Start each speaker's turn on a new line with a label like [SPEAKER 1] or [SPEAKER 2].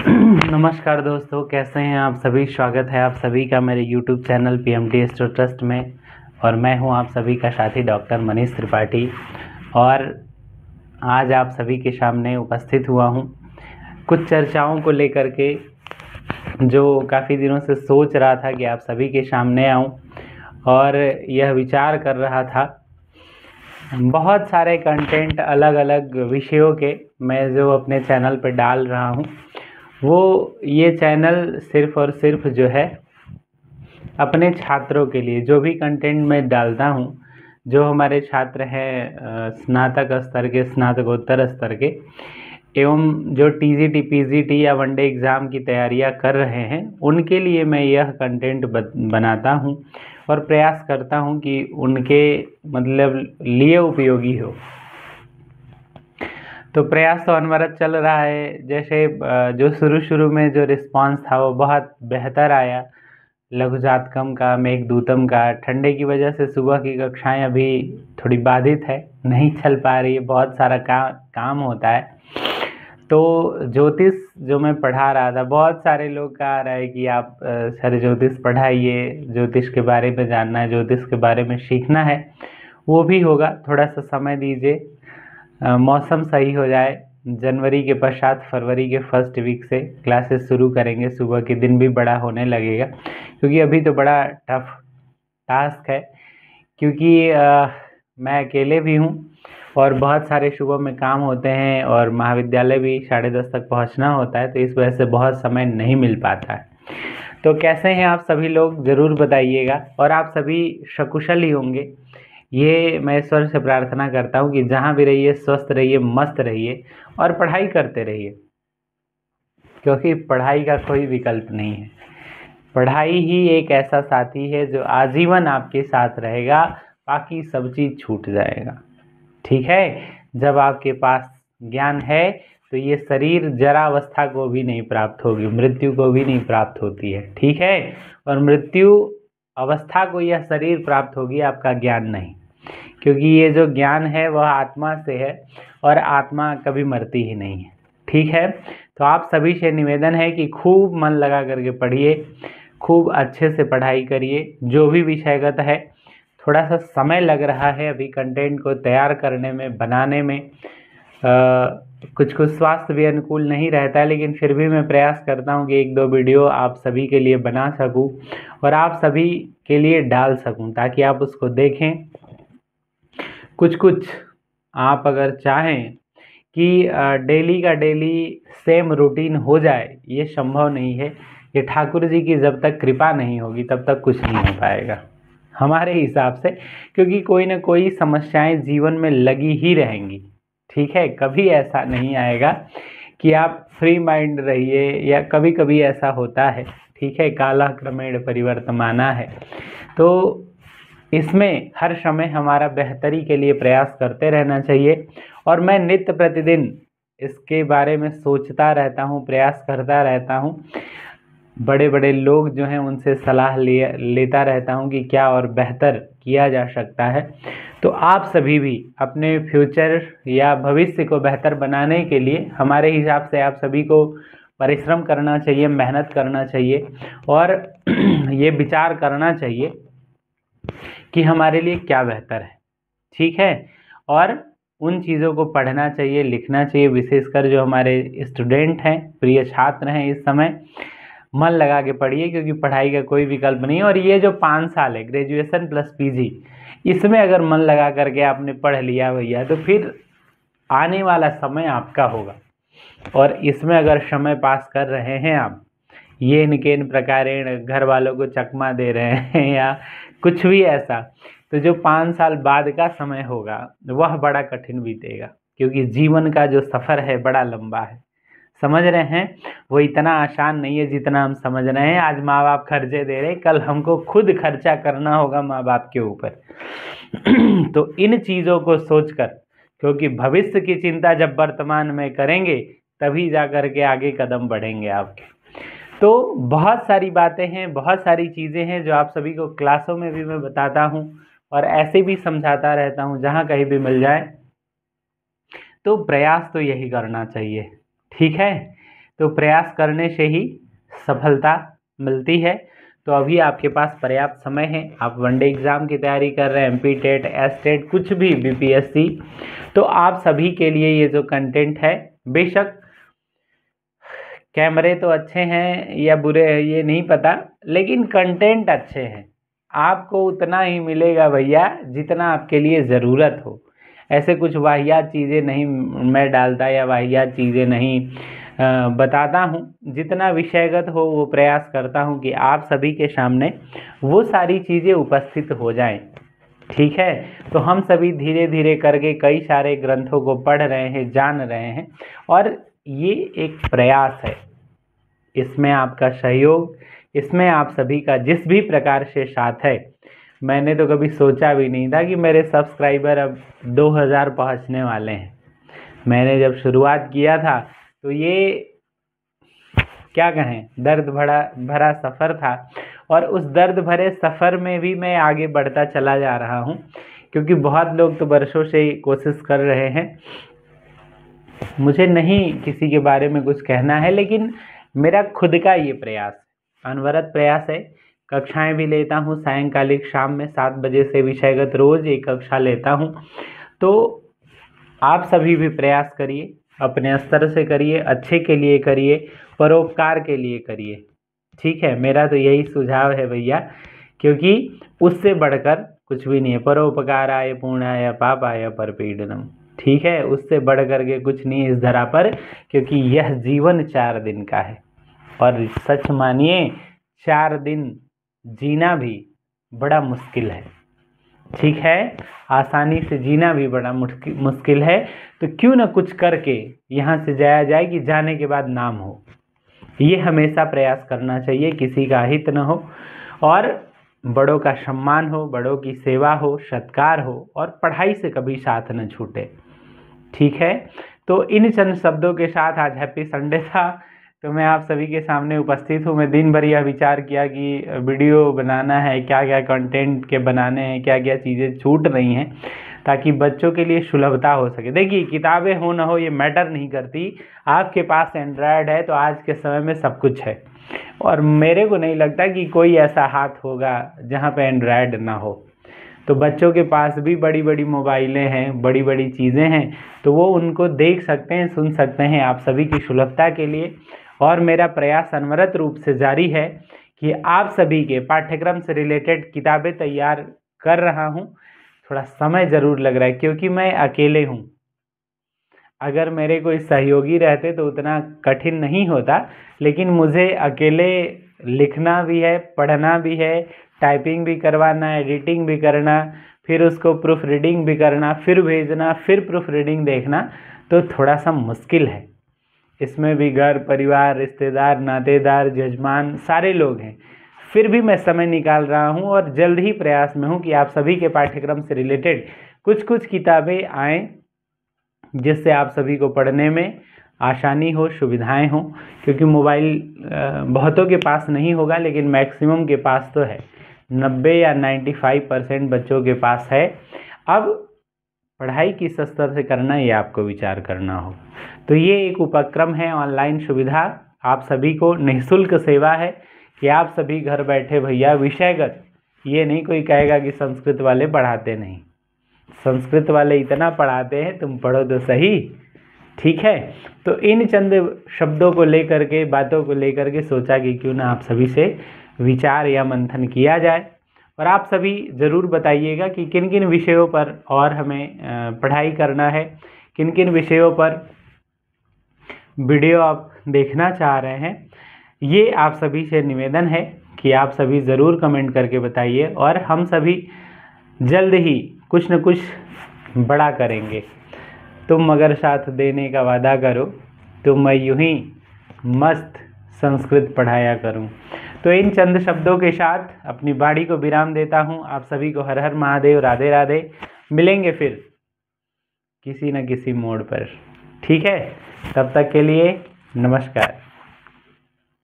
[SPEAKER 1] नमस्कार दोस्तों, कैसे हैं आप सभी। स्वागत है आप सभी का मेरे YouTube channel PMT astro trust में। और मैं हूं आप सभी का साथी डॉक्टर मनीष त्रिपाठी। और आज आप सभी के सामने उपस्थित हुआ हूं कुछ चर्चाओं को लेकर के, जो काफ़ी दिनों से सोच रहा था कि आप सभी के सामने आऊं और यह विचार कर रहा था। बहुत सारे कंटेंट अलग अलग विषयों के मैं जो अपने चैनल पर डाल रहा हूं, वो ये चैनल सिर्फ़ और सिर्फ जो है अपने छात्रों के लिए, जो भी कंटेंट मैं डालता हूँ, जो हमारे छात्र हैं स्नातक स्तर के, स्नातकोत्तर स्तर के, एवं जो TGT PGT या वनडे एग्ज़ाम की तैयारियाँ कर रहे हैं, उनके लिए मैं यह कंटेंट बनाता हूँ और प्रयास करता हूँ कि उनके मतलब लिए उपयोगी हो। तो प्रयास तो अनवरत चल रहा है। जैसे जो शुरू में जो रिस्पांस था वो बहुत बेहतर आया। लघु जातकम का, मेघदूतम का, ठंडे की वजह से सुबह की कक्षाएं अभी थोड़ी बाधित है, नहीं चल पा रही है, बहुत सारा काम होता है। तो ज्योतिष जो मैं पढ़ा रहा था, बहुत सारे लोग कह रहे हैं कि आप सर ज्योतिष पढ़ाइए, ज्योतिष के बारे में जानना है, ज्योतिष के बारे में सीखना है। वो भी होगा, थोड़ा सा समय दीजिए, मौसम सही हो जाए। जनवरी के पश्चात फरवरी के फर्स्ट वीक से क्लासेस शुरू करेंगे, सुबह के दिन भी बड़ा होने लगेगा, क्योंकि अभी तो बड़ा टफ टास्क है, क्योंकि मैं अकेले भी हूँ और बहुत सारे सुबह में काम होते हैं और महाविद्यालय भी 10:30 तक पहुँचना होता है, तो इस वजह से बहुत समय नहीं मिल पाता है। तो कैसे हैं आप सभी लोग, ज़रूर बताइएगा। और आप सभी सकुशल ही होंगे, ये मैं ईश्वर से प्रार्थना करता हूँ कि जहाँ भी रहिए स्वस्थ रहिए, मस्त रहिए और पढ़ाई करते रहिए, क्योंकि पढ़ाई का कोई विकल्प नहीं है। पढ़ाई ही एक ऐसा साथी है जो आजीवन आपके साथ रहेगा, बाकी सब चीज़ छूट जाएगा। ठीक है, जब आपके पास ज्ञान है तो ये शरीर जरावस्था को भी नहीं प्राप्त होगी, मृत्यु को भी नहीं प्राप्त होती है। ठीक है, और मृत्यु अवस्था को यह शरीर प्राप्त होगी, आपका ज्ञान नहीं, क्योंकि ये जो ज्ञान है वह आत्मा से है और आत्मा कभी मरती ही नहीं है। ठीक है, तो आप सभी से निवेदन है कि खूब मन लगा करके पढ़िए, खूब अच्छे से पढ़ाई करिए। जो भी विषयगत है, थोड़ा सा समय लग रहा है अभी कंटेंट को तैयार करने में, बनाने में। कुछ स्वास्थ्य भी अनुकूल नहीं रहता है, लेकिन फिर भी मैं प्रयास करता हूँ कि 1-2 वीडियो आप सभी के लिए बना सकूँ और आप सभी के लिए डाल सकूँ, ताकि आप उसको देखें। कुछ आप अगर चाहें कि डेली का डेली सेम रूटीन हो जाए, ये संभव नहीं है। ये ठाकुर जी की जब तक कृपा नहीं होगी तब तक कुछ नहीं हो पाएगा हमारे हिसाब से, क्योंकि कोई ना कोई समस्याएं जीवन में लगी ही रहेंगी। ठीक है, कभी ऐसा नहीं आएगा कि आप फ्री माइंड रहिए, या कभी कभी ऐसा होता है। ठीक है, काला क्रमेण परिवर्तमाना है, तो इसमें हर समय हमारा बेहतरी के लिए प्रयास करते रहना चाहिए। और मैं नित्य प्रतिदिन इसके बारे में सोचता रहता हूँ, प्रयास करता रहता हूँ। बड़े बड़े लोग जो हैं उनसे सलाह लेता रहता हूँ कि क्या और बेहतर किया जा सकता है। तो आप सभी भी अपने फ्यूचर या भविष्य को बेहतर बनाने के लिए हमारे हिसाब से आप सभी को परिश्रम करना चाहिए, मेहनत करना चाहिए और ये विचार करना चाहिए कि हमारे लिए क्या बेहतर है। ठीक है, और उन चीज़ों को पढ़ना चाहिए, लिखना चाहिए। विशेषकर जो हमारे स्टूडेंट हैं, प्रिय छात्र हैं, इस समय मन लगा के पढ़िए, क्योंकि पढ़ाई का कोई विकल्प नहीं है। और ये जो 5 साल है, ग्रेजुएशन प्लस PG, इसमें अगर मन लगा करके आपने पढ़ लिया भैया, तो फिर आने वाला समय आपका होगा। और इसमें अगर समय पास कर रहे हैं आप, ये निकेन प्रकारेण घर वालों को चकमा दे रहे हैं या कुछ भी ऐसा, तो जो 5 साल बाद का समय होगा वह बड़ा कठिन बीतेगा, क्योंकि जीवन का जो सफ़र है बड़ा लंबा है। समझ रहे हैं, वो इतना आसान नहीं है जितना हम समझ रहे हैं। आज माँ बाप खर्चे दे रहे हैं, कल हमको खुद खर्चा करना होगा माँ बाप के ऊपर। तो इन चीज़ों को सोचकर, क्योंकि भविष्य की चिंता जब वर्तमान में करेंगे तभी जा कर के आगे कदम बढ़ेंगे आपके। तो बहुत सारी बातें हैं, बहुत सारी चीज़ें हैं जो आप सभी को क्लासों में भी मैं बताता हूँ और ऐसे भी समझाता रहता हूँ, जहाँ कहीं भी मिल जाए। तो प्रयास तो यही करना चाहिए। ठीक है, तो प्रयास करने से ही सफलता मिलती है। तो अभी आपके पास पर्याप्त समय है, आप वनडे एग्ज़ाम की तैयारी कर रहे हैं, एमपी टेट, एस टेट, कुछ भी, बीपीएससी, तो आप सभी के लिए ये जो कंटेंट है, बेशक कैमरे तो अच्छे हैं या बुरे हैं ये नहीं पता, लेकिन कंटेंट अच्छे हैं। आपको उतना ही मिलेगा भैया जितना आपके लिए ज़रूरत हो। ऐसे कुछ वाहियात चीज़ें नहीं मैं डालता या वाहियात चीज़ें नहीं बताता हूँ। जितना विषयगत हो वो प्रयास करता हूँ कि आप सभी के सामने वो सारी चीज़ें उपस्थित हो जाएं। ठीक है, तो हम सभी धीरे धीरे करके कई सारे ग्रंथों को पढ़ रहे हैं, जान रहे हैं, और ये एक प्रयास है। इसमें आपका सहयोग, इसमें आप सभी का जिस भी प्रकार से साथ है, मैंने तो कभी सोचा भी नहीं था कि मेरे सब्सक्राइबर अब 2000 पहुंचने वाले हैं। मैंने जब शुरुआत किया था तो ये क्या कहें, दर्द भरा सफ़र था, और उस दर्द भरे सफ़र में भी मैं आगे बढ़ता चला जा रहा हूँ, क्योंकि बहुत लोग तो वर्षों से कोशिश कर रहे हैं। मुझे नहीं किसी के बारे में कुछ कहना है, लेकिन मेरा खुद का ये प्रयास, अनवरत प्रयास है। कक्षाएं भी लेता हूँ, सायंकालिक शाम में 7 बजे से विषयगत रोज़ एक कक्षा लेता हूँ। तो आप सभी भी प्रयास करिए, अपने स्तर से करिए, अच्छे के लिए करिए, परोपकार के लिए करिए। ठीक है, मेरा तो यही सुझाव है भैया, क्योंकि उससे बढ़कर कुछ भी नहीं है। परोपकाराय पूर्णाय पापाय परपीडनम। ठीक है, उससे बढ़ कर के कुछ नहीं है इस धरा पर, क्योंकि यह जीवन 4 दिन का है, और सच मानिए 4 दिन जीना भी बड़ा मुश्किल है। ठीक है, आसानी से जीना भी बड़ा मुश्किल है। तो क्यों न कुछ करके यहाँ से जाया जाए कि जाने के बाद नाम हो। ये हमेशा प्रयास करना चाहिए, किसी का हित न हो, और बड़ों का सम्मान हो, बड़ों की सेवा हो, सत्कार हो, और पढ़ाई से कभी साथ न छूटे। ठीक है, तो इन चंद शब्दों के साथ आज हैप्पी संडे था, तो मैं आप सभी के सामने उपस्थित हूँ। मैं दिन भर यह विचार किया कि वीडियो बनाना है, क्या क्या कंटेंट के बनाने हैं, क्या क्या चीज़ें छूट रही हैं, ताकि बच्चों के लिए सुलभता हो सके। देखिए, किताबें हो ना हो ये मैटर नहीं करती, आपके पास एंड्रॉयड है तो आज के समय में सब कुछ है, और मेरे को नहीं लगता कि कोई ऐसा हाथ होगा जहाँ पे एंड्रॉयड ना हो। तो बच्चों के पास भी बड़ी बड़ी मोबाइलें हैं, बड़ी बड़ी चीज़ें हैं, तो वो उनको देख सकते हैं, सुन सकते हैं, आप सभी की सुलभता के लिए। और मेरा प्रयास अनवरत रूप से जारी है कि आप सभी के पाठ्यक्रम से रिलेटेड किताबें तैयार कर रहा हूँ। थोड़ा समय ज़रूर लग रहा है, क्योंकि मैं अकेले हूँ। अगर मेरे कोई सहयोगी रहते तो उतना कठिन नहीं होता, लेकिन मुझे अकेले लिखना भी है, पढ़ना भी है, टाइपिंग भी करवाना, एडिटिंग भी करना, फिर उसको प्रूफ रीडिंग भी करना, फिर भेजना, फिर प्रूफ रीडिंग देखना, तो थोड़ा सा मुश्किल है। इसमें भी घर परिवार, रिश्तेदार, नातेदार, जजमान सारे लोग हैं, फिर भी मैं समय निकाल रहा हूं, और जल्द ही प्रयास में हूं कि आप सभी के पाठ्यक्रम से रिलेटेड कुछ किताबें आएँ, जिससे आप सभी को पढ़ने में आसानी हो, सुविधाएं हो। क्योंकि मोबाइल बहुतों के पास नहीं होगा, लेकिन मैक्सिमम के पास तो है, 90 या 95% बच्चों के पास है। अब पढ़ाई किस स्तर से करना है ये आपको विचार करना हो। तो ये एक उपक्रम है, ऑनलाइन सुविधा, आप सभी को निःशुल्क सेवा है कि आप सभी घर बैठे भैया विषयगत, ये नहीं कोई कहेगा कि संस्कृत वाले पढ़ाते नहीं, संस्कृत वाले इतना पढ़ाते हैं, तुम पढ़ो तो सही। ठीक है, तो इन चंद शब्दों को लेकर के, बातों को लेकर के सोचा कि क्यों ना आप सभी से विचार या मंथन किया जाए। और आप सभी ज़रूर बताइएगा कि किन किन विषयों पर और हमें पढ़ाई करना है, किन किन विषयों पर वीडियो आप देखना चाह रहे हैं। ये आप सभी से निवेदन है कि आप सभी ज़रूर कमेंट करके बताइए, और हम सभी जल्द ही कुछ न कुछ बड़ा करेंगे। तुम अगर साथ देने का वादा करो तो मैं यूं ही मस्त संस्कृत पढ़ाया करूं। तो इन चंद शब्दों के साथ अपनी वाणी को विराम देता हूं। आप सभी को हर हर महादेव, राधे राधे। मिलेंगे फिर किसी न किसी मोड़ पर। ठीक है, तब तक के लिए नमस्कार।